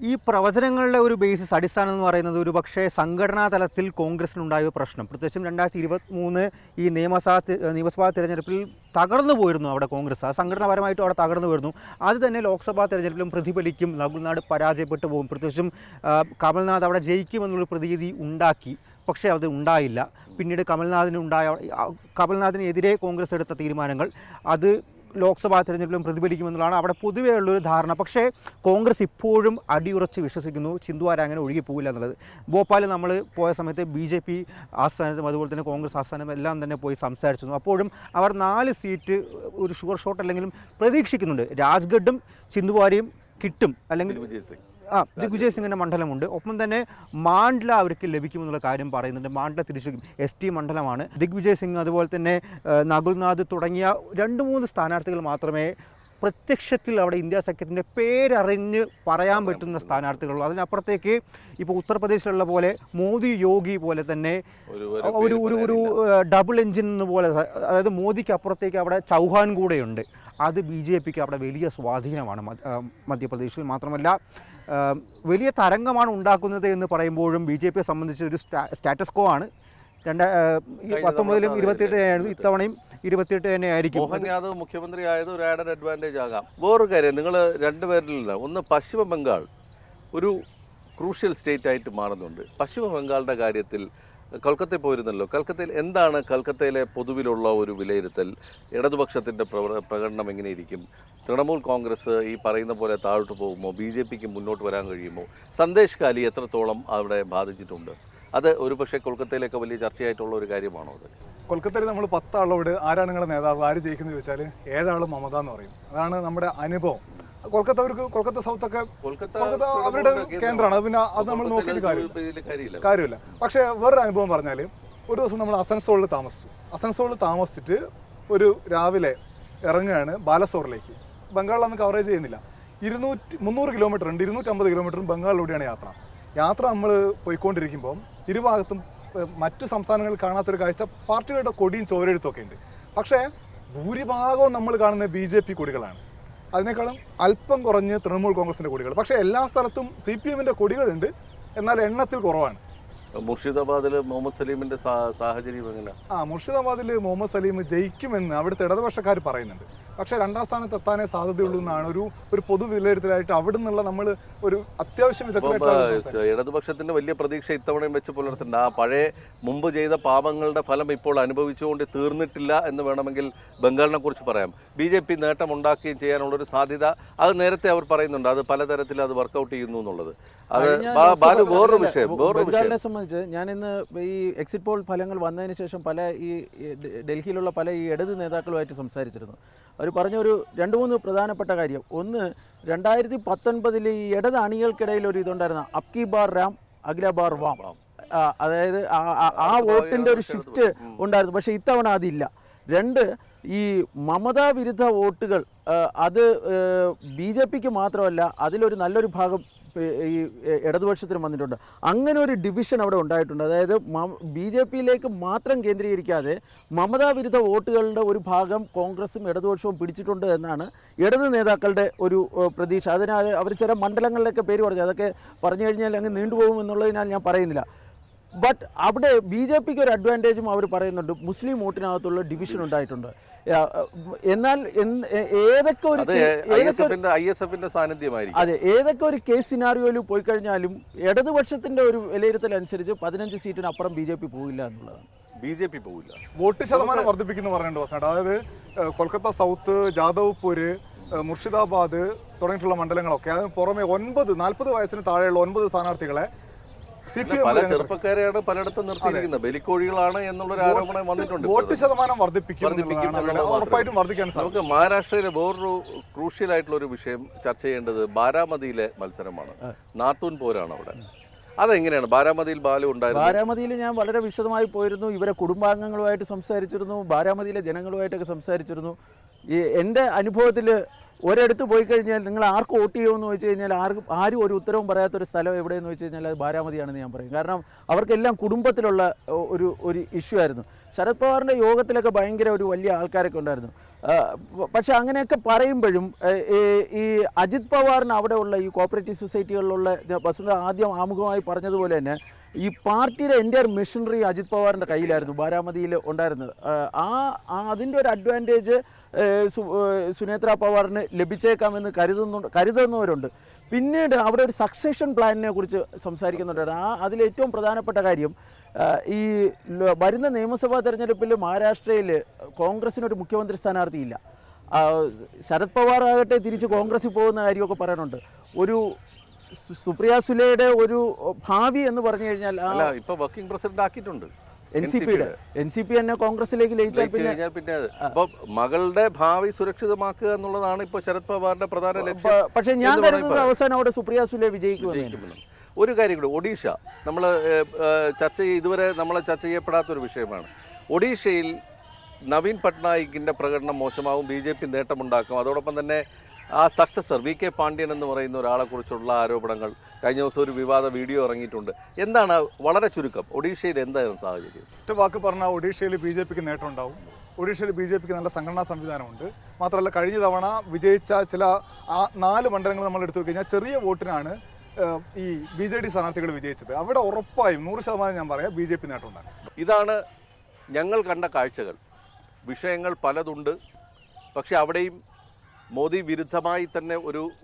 ഈ പ്രവചനങ്ങളുടെ ഒരു ബേസിസ് അടിസ്ഥാനം എന്ന് പറയുന്നത് ഒരു പക്ഷേ സംഘടനാ തലത്തിൽ കോൺഗ്രസിനുണ്ടായ പ്രശ്നം, പ്രത്യേകിച്ചും 2023 ഈ നിയമസഭാ തിരഞ്ഞെടുപ്പിൽ തകർന്നു പോയിരുന്നു അവിടെ കോൺഗ്രസ്. ആ സംഘടനാപരമായിട്ടും അവിടെ തകർന്നു പോയിരുന്നു. അത് തന്നെ ലോക്സഭാ തെരഞ്ഞെടുപ്പിലും പ്രതിഫലിക്കും. നകുൽനാട് പരാജയപ്പെട്ടു പോകും. പ്രത്യേകിച്ചും കമൽനാഥ് അവിടെ ജയിക്കുമെന്നുള്ള പ്രതീതി ഉണ്ടാക്കി. പക്ഷേ അത് ഉണ്ടായില്ല. പിന്നീട് കമൽനാഥിനെതിരെ കോൺഗ്രസ് എടുത്ത തീരുമാനങ്ങൾ അത് ലോക്സഭാ തെരഞ്ഞെടുപ്പിലും പ്രതിഫലിക്കുമെന്നുള്ളതാണ് അവിടെ പൊതുവേ ഉള്ളൊരു ധാരണ. പക്ഷേ കോൺഗ്രസ് ഇപ്പോഴും അടിയുറച്ച് വിശ്വസിക്കുന്നു ചിന്ദ്വാര അങ്ങനെ ഒഴുകിപ്പോകില്ല എന്നുള്ളത്. ഭോപ്പാലിൽ നമ്മൾ പോയ സമയത്ത് BJP ആസ്ഥാനത്തും അതുപോലെ തന്നെ കോൺഗ്രസ് ആസ്ഥാനത്തും എല്ലാം തന്നെ പോയി സംസാരിച്ചിരുന്നു. അപ്പോഴും അവർ 4 സീറ്റ് ഒരു ഷുവർ ഷോട്ട് അല്ലെങ്കിലും പ്രതീക്ഷിക്കുന്നുണ്ട്. രാജ്ഗഡും ചിന്ദ്വാരയും കിട്ടും. അല്ലെങ്കിൽ ദിഗ്വിജയ് സിംഗിൻ്റെ മണ്ഡലമുണ്ട്. ഒപ്പം തന്നെ മാണ്ഡ്ല അവർക്ക് ലഭിക്കുമെന്നുള്ള കാര്യം പറയുന്നുണ്ട്. മാണ്ഡ്ല തിരിച്ചു ST മണ്ഡലമാണ്. ദിഗ്വിജയ് സിംഗ് അതുപോലെ തന്നെ നകുൽനാഥ് തുടങ്ങിയ 2-3 സ്ഥാനാർത്ഥികൾ മാത്രമേ പ്രത്യക്ഷത്തിൽ അവിടെ ഇന്ത്യ സഖ്യത്തിൻ്റെ പേരറിഞ്ഞ് പറയാൻ പറ്റുന്ന സ്ഥാനാർത്ഥികളുള്ളൂ. അതിനപ്പുറത്തേക്ക് ഇപ്പോൾ ഉത്തർപ്രദേശിലുള്ള പോലെ മോദി യോഗി പോലെ തന്നെ ഒരു ഡബിൾ എൻജിൻ പോലെ, അതായത് മോദിക്ക് അപ്പുറത്തേക്ക് അവിടെ ചൗഹാൻ കൂടെയുണ്ട്. അത് BJPക്ക് അവിടെ വലിയ സ്വാധീനമാണ് മധ്യപ്രദേശിൽ. മാത്രമല്ല വലിയ തരംഗമാണ് ഉണ്ടാക്കുന്നത് എന്ന് പറയുമ്പോഴും BJPയെ സംബന്ധിച്ച് ഒരു സ്റ്റാറ്റസ് കോ ആണ്. 2019-ലും 28 ഇത്തവണയും 28 തന്നെ ആയിരിക്കും. മോഹൻ യാദവ് മുഖ്യമന്ത്രി ആയത് ഒരു ആഡഡ് അഡ്വാൻറ്റേജ് ആകാം. വേറൊരു കാര്യം, നിങ്ങൾ രണ്ടുപേരിലില്ല, ഒന്ന് പശ്ചിമ ബംഗാൾ ഒരു ക്രൂഷ്യൽ സ്റ്റേറ്റ് ആയിട്ട് മാറുന്നുണ്ട്. പശ്ചിമ ബംഗാളിൻ്റെ കാര്യത്തിൽ കൊൽക്കത്തയിൽ പോയിരുന്നല്ലോ. കൽക്കത്തയിൽ എന്താണ് കൽക്കത്തയിലെ പൊതുവിലുള്ള ഒരു വിലയിരുത്തൽ? ഇടതുപക്ഷത്തിൻ്റെ പ്രകടനം എങ്ങനെയിരിക്കും? തൃണമൂൽ കോൺഗ്രസ് ഈ പറയുന്ന പോലെ താഴോട്ട് പോകുമോ? BJPക്ക് മുന്നോട്ട് വരാൻ കഴിയുമോ? സന്ദേശ് കാലി എത്രത്തോളം അവിടെ ബാധിച്ചിട്ടുണ്ട്? അത് ഒരു പക്ഷേ കൊൽക്കത്തയിലേക്ക് വലിയ ചർച്ചയായിട്ടുള്ള ഒരു കാര്യമാണോ? അത് കൊൽക്കത്തയിൽ നമ്മൾ 10 ആളോട് ആരാണ് നിങ്ങളുടെ നേതാവ്, ആര് ജയിക്കുന്നത് ചോദിച്ചാൽ 7 ആൾ മമത എന്ന് പറയും. അതാണ് നമ്മുടെ അനുഭവം. കൊൽക്കത്ത സൗത്ത് ഒക്കെ അവരുടെ കേന്ദ്രമാണ്. അത് പിന്നെ അത് നമ്മൾ നോക്കിയിട്ട് കാര്യമില്ല. പക്ഷേ വേറൊരു അനുഭവം പറഞ്ഞാൽ, ഒരു ദിവസം നമ്മൾ അസൻസോളിൽ താമസിച്ചിട്ട് ഒരു രാവിലെ ഇറങ്ങുകയാണ് ബാലസോറിലേക്ക്. ബംഗാളിലൊന്നും കവറേജ് ചെയ്യുന്നില്ല. 300 കിലോമീറ്റർ ഉണ്ട്. 250 കിലോമീറ്ററും ബംഗാളിലൂടെയാണ് യാത്ര നമ്മൾ പോയിക്കൊണ്ടിരിക്കുമ്പം ഇരുഭാഗത്തും മറ്റ് സംസ്ഥാനങ്ങളിൽ കാണാത്തൊരു കാഴ്ച, പാർട്ടികളുടെ കൊടിയും ചോരെഴുത്തൊക്കെ ഉണ്ട്. പക്ഷേ ഭൂരിഭാഗവും നമ്മൾ കാണുന്ന BJP കൊടികളാണ്. അതിനേക്കാളും അല്പം കുറഞ്ഞ് തൃണമൂൽ കോൺഗ്രസിൻ്റെ കൊടികൾ. പക്ഷേ എല്ലാ സ്ഥലത്തും CPMൻ്റെ കൊടികളുണ്ട്, എന്നാൽ എണ്ണത്തിൽ കുറവാണ്. മുർഷിദാബാദിൽ മുഹമ്മദ് സലീമിൻ്റെ സാഹചര്യം എങ്ങനെ? മുർഷിദാബാദിൽ മുഹമ്മദ് സലീം ജയിക്കുമെന്ന് അവിടുത്തെ ഇടതുപക്ഷക്കാർ പറയുന്നുണ്ട്. പക്ഷേ 2ാം സ്ഥാനത്ത് എത്താനേ സാധ്യതയുള്ളൂ എന്നാണ് ഒരു പൊതു വിലയിരുത്തലായിട്ട് അവിടെ നിന്നുള്ള നമ്മൾ ഒരു അത്യാവശ്യം ഇടതുപക്ഷത്തിന്റെ വലിയ പ്രതീക്ഷ ഇത്തവണയും വെച്ച് പുലർത്തുന്നുണ്ട്. ആ പഴയ മുമ്പ് ചെയ്ത പാപങ്ങളുടെ ഫലം ഇപ്പോൾ അനുഭവിച്ചുകൊണ്ട് തീർന്നിട്ടില്ല എന്ന് വേണമെങ്കിൽ ബംഗാളിനെ കുറിച്ച് പറയാം. BJP നേട്ടമുണ്ടാക്കുകയും ചെയ്യാനുള്ളൊരു സാധ്യത അത് നേരത്തെ അവർ പറയുന്നുണ്ട്. അത് പലതരത്തിൽ അത് വർക്കൗട്ട് ചെയ്യുന്നു എന്നുള്ളത്. അത് ബാലു വേറൊരു വിഷയം. ബംഗാളിനെ സംബന്ധിച്ച് ഞാൻ ഇന്ന് ഈ എക്സിറ്റ് പോൾ ഫലങ്ങൾ വന്നതിന് ശേഷം ഈ ഡൽഹിയിലുള്ള പല ഈ ഇടത് നേതാക്കളുമായിട്ട് സംസാരിച്ചിരുന്നു. അവർ പറഞ്ഞ ഒരു 2-3 പ്രധാനപ്പെട്ട കാര്യം. ഒന്ന്, 2019 ഈ ഇടത് അണികൾക്കിടയിൽ ഒരു ഇതുണ്ടായിരുന്ന അബ്കി ബാർ രാം അഗ്ല ബാർ വാം, അതായത് ആ വോട്ടിൻ്റെ ഒരു ഷിഫ്റ്റ് ഉണ്ടായിരുന്നു. പക്ഷേ ഇത്തവണ അതില്ല. 2, ഈ മമതാ വിരുദ്ധ വോട്ടുകൾ അത് BJPക്ക് മാത്രമല്ല, അതിലൊരു നല്ലൊരു ഭാഗം ഈ ഇടതുപക്ഷത്തിന് വന്നിട്ടുണ്ട്. അങ്ങനെ ഒരു ഡിവിഷൻ അവിടെ ഉണ്ടായിട്ടുണ്ട്. അതായത് BJPയിലേക്ക് മാത്രം കേന്ദ്രീകരിക്കാതെ മമതാ വിരുദ്ധ വോട്ടുകളുടെ ഒരു ഭാഗം കോൺഗ്രസും ഇടതുപക്ഷവും പിടിച്ചിട്ടുണ്ട് എന്നാണ് ഇടത് നേതാക്കളുടെ ഒരു പ്രതീക്ഷ. അതിനാൽ അവർ ചില മണ്ഡലങ്ങളിലൊക്കെ പേര് പറഞ്ഞു, അതൊക്കെ പറഞ്ഞു കഴിഞ്ഞാൽ അങ്ങ് നീണ്ടുപോകും എന്നുള്ളതിനാൽ ഞാൻ പറയുന്നില്ല. ബട്ട് അവിടെ BJPക്ക് ഒരു അഡ്വാൻറ്റേജും അവർ പറയുന്നുണ്ട്, മുസ്ലിം വോട്ടിനകത്തുള്ള ഡിവിഷൻ ഉണ്ടായിട്ടുണ്ട്. എന്നാൽ ഏതൊക്കെ ഒരു ISFന്റെ സാന്നിധ്യമായിരിക്കും. അതെ, ഏതൊക്കെ ഒരു കേസ് സിനാറിയോയിൽ പോയി കഴിഞ്ഞാലും ഇടതുപക്ഷത്തിൻ്റെ ഒരു വിലയിരുത്തൽ അനുസരിച്ച് 15 സീറ്റിന് അപ്പുറം BJP പോകില്ല എന്നുള്ളതാണ്. BJP പോകില്ല. വോട്ട് ശതമാനം വർദ്ധിപ്പിക്കുന്നു പറയേണ്ട വസ്തുണ്ട്. അതായത് കൊൽക്കത്ത സൗത്ത്, ജാദവ്പൂര്, മുർഷിദാബാദ് തുടങ്ങിയിട്ടുള്ള മണ്ഡലങ്ങളൊക്കെ അതിന് പുറമെ 40 വയസ്സിന് താഴെയുള്ള 9 സ്ഥാനാർത്ഥികളെ പല ചെറുപ്പക്കാരെയാണ് പലയിടത്തും നിർത്തിയിരിക്കുന്നത്. ബലിക്കോഴികളാണ് എന്നുള്ളൊരു ആരോപണം വന്നിട്ടുണ്ട്. വോട്ട് ശതമാനം വർദ്ധിപ്പിക്കും, ഉറപ്പായിട്ടും വർദ്ധിക്കാൻ സാധിക്കും. നമുക്ക് മഹാരാഷ്ട്രയിലെ വേറൊരു ക്രൂഷ്യൽ ആയിട്ടുള്ള ഒരു വിഷയം ചർച്ച ചെയ്യേണ്ടത് ബാരാമതിയിലെ മത്സരമാണ്. നാത്തൂൻ പോരാണ് അവിടെ. അതെങ്ങനെയാണ് ബാരാമതിയിൽ ബാലു ഉണ്ടായിരുന്നത്? ബാരാമതിയിൽ ഞാൻ വളരെ വിശദമായി പോയിരുന്നു. ഇവരെ കുടുംബാംഗങ്ങളുമായിട്ട് സംസാരിച്ചിരുന്നു, ബാരാമതിയിലെ ജനങ്ങളുമായിട്ടൊക്കെ സംസാരിച്ചിരുന്നു. എൻ്റെ അനുഭവത്തിൽ ഒരിടത്ത് പോയി കഴിഞ്ഞാൽ നിങ്ങൾ ആർക്ക് വോട്ട് ചെയ്യുമെന്ന് ചോദിച്ചു കഴിഞ്ഞാൽ ആരും ഒരു ഉത്തരവും പറയാത്തൊരു സ്ഥലം എവിടെയെന്ന് വെച്ച് കഴിഞ്ഞാൽ അത് ബാരാമതിയാണെന്ന് ഞാൻ പറയും. കാരണം അവർക്കെല്ലാം കുടുംബത്തിലുള്ള ഒരു ഇഷ്യൂ ആയിരുന്നു. ശരത് പവാറിൻ്റെ യോഗത്തിലൊക്കെ ഭയങ്കര ഒരു വലിയ ആൾക്കാരൊക്കെ ഉണ്ടായിരുന്നു. പക്ഷേ അങ്ങനെയൊക്കെ പറയുമ്പോഴും ഈ അജിത് പവാറിന് അവിടെയുള്ള ഈ കോപ്പറേറ്റീവ് സൊസൈറ്റികളിലുള്ള വസന്ത ആദ്യം ആമുഖമായി പറഞ്ഞതുപോലെ തന്നെ ഈ പാർട്ടിയുടെ എൻ്റയർ മെഷീനറി അജിത് പവാറിൻ്റെ കയ്യിലായിരുന്നു ബാരാമതിയിൽ ഉണ്ടായിരുന്നത്. അതിൻ്റെ ഒരു അഡ്വാൻറ്റേജ് സുനേത്ര പവാറിന് ലഭിച്ചേക്കാമെന്ന് കരുതുന്നവരുണ്ട്. പിന്നീട് അവിടെ ഒരു സക്സഷൻ പ്ലാനിനെ കുറിച്ച് സംസാരിക്കുന്നുണ്ട്. അതിലേറ്റവും പ്രധാനപ്പെട്ട കാര്യം ഈ വരുന്ന നിയമസഭാ തെരഞ്ഞെടുപ്പിൽ മഹാരാഷ്ട്രയിൽ കോൺഗ്രസിനൊരു മുഖ്യമന്ത്രി സ്ഥാനാർത്ഥിയില്ല. ശരത് പവാർ ആകട്ടെ തിരിച്ച് കോൺഗ്രസിൽ പോകുന്ന കാര്യമൊക്കെ പറയാനുണ്ട്. ഒരു സുപ്രിയ സുലെയുടെ ഒരു ഭാവി എന്ന് പറഞ്ഞു കഴിഞ്ഞാൽ ഇപ്പൊ വർക്കിംഗ് പ്രസിഡന്റ് ആക്കിയിട്ടുണ്ട്. NCP തന്നെ കോൺഗ്രസിലേക്ക് ലയിച്ചാൽ പിന്നെ അപ്പൊ മകളുടെ ഭാവി സുരക്ഷിതമാക്കുക എന്നുള്ളതാണ് ഇപ്പൊ ശരത് പവാറിന്റെ പ്രധാന ലക്ഷ്യം. പക്ഷേ ഞാൻ കരുതുന്നത് അവസാനം അവിടെ സുപ്രിയ സുലെ വിജയിക്കുമെന്ന്. ഒരു കാര്യം കൂടി, ഒഡീഷ നമ്മൾ ഇതുവരെ നമ്മൾ ചർച്ച ചെയ്യപ്പെടാത്തൊരു വിഷയമാണ്. ഒഡീഷയിൽ നവീൻ പട്നായിക്കിൻ്റെ പ്രകടനം മോശമാവും, BJP നേട്ടമുണ്ടാക്കും. അതോടൊപ്പം തന്നെ ആ സക്സസർ VK പാണ്ഡ്യൻ എന്ന് പറയുന്ന ഒരാളെക്കുറിച്ചുള്ള ആരോപണങ്ങൾ, കഴിഞ്ഞ ദിവസം ഒരു വിവാദ വീഡിയോ ഇറങ്ങിയിട്ടുണ്ട്. എന്താണ് വളരെ ചുരുക്കം ഒഡീഷയിൽ എന്തായിരുന്നു സാഹചര്യം? ഒറ്റ വാക്ക് പറഞ്ഞാൽ ഒഡീഷയിൽ BJPക്ക് നേട്ടം ഉണ്ടാവും. ഒഡീഷയിൽ BJPക്ക് നല്ല സംഘടനാ സംവിധാനമുണ്ട്. മാത്രമല്ല കഴിഞ്ഞ തവണ വിജയിച്ച ചില 4 മണ്ഡലങ്ങൾ നമ്മൾ എടുത്തു കഴിഞ്ഞാൽ ചെറിയ വോട്ടിനാണ് ഈ BJD സ്ഥാനാർത്ഥികൾ വിജയിച്ചത്. അവിടെ ഉറപ്പായും 100% ഞാൻ പറയാം BJP നേട്ടം ഉണ്ടാകും. ഇതാണ് ഞങ്ങൾ കണ്ട കാഴ്ചകൾ. വിഷയങ്ങൾ പലതുണ്ട്. പക്ഷേ അവിടെയും മോദി വിരുദ്ധമായി തന്നെ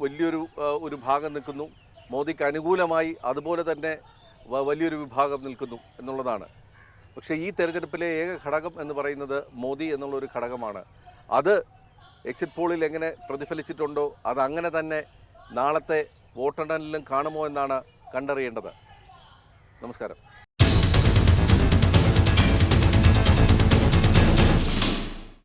വലിയൊരു ഭാഗം നിൽക്കുന്നു. മോദിക്ക് അനുകൂലമായി അതുപോലെ തന്നെ വലിയൊരു വിഭാഗം നിൽക്കുന്നു എന്നുള്ളതാണ്. പക്ഷേ ഈ തെരഞ്ഞെടുപ്പിലെ ഏക ഘടകം എന്ന് പറയുന്നത് മോദി എന്നുള്ളൊരു ഘടകമാണ്. അത് എക്സിറ്റ് പോളിൽ എങ്ങനെ പ്രതിഫലിച്ചിട്ടുണ്ടോ അതങ്ങനെ തന്നെ നാളത്തെ വോട്ടെണ്ണലിലും കാണുമോ എന്നാണ് കണ്ടറിയേണ്ടത്. നമസ്കാരം.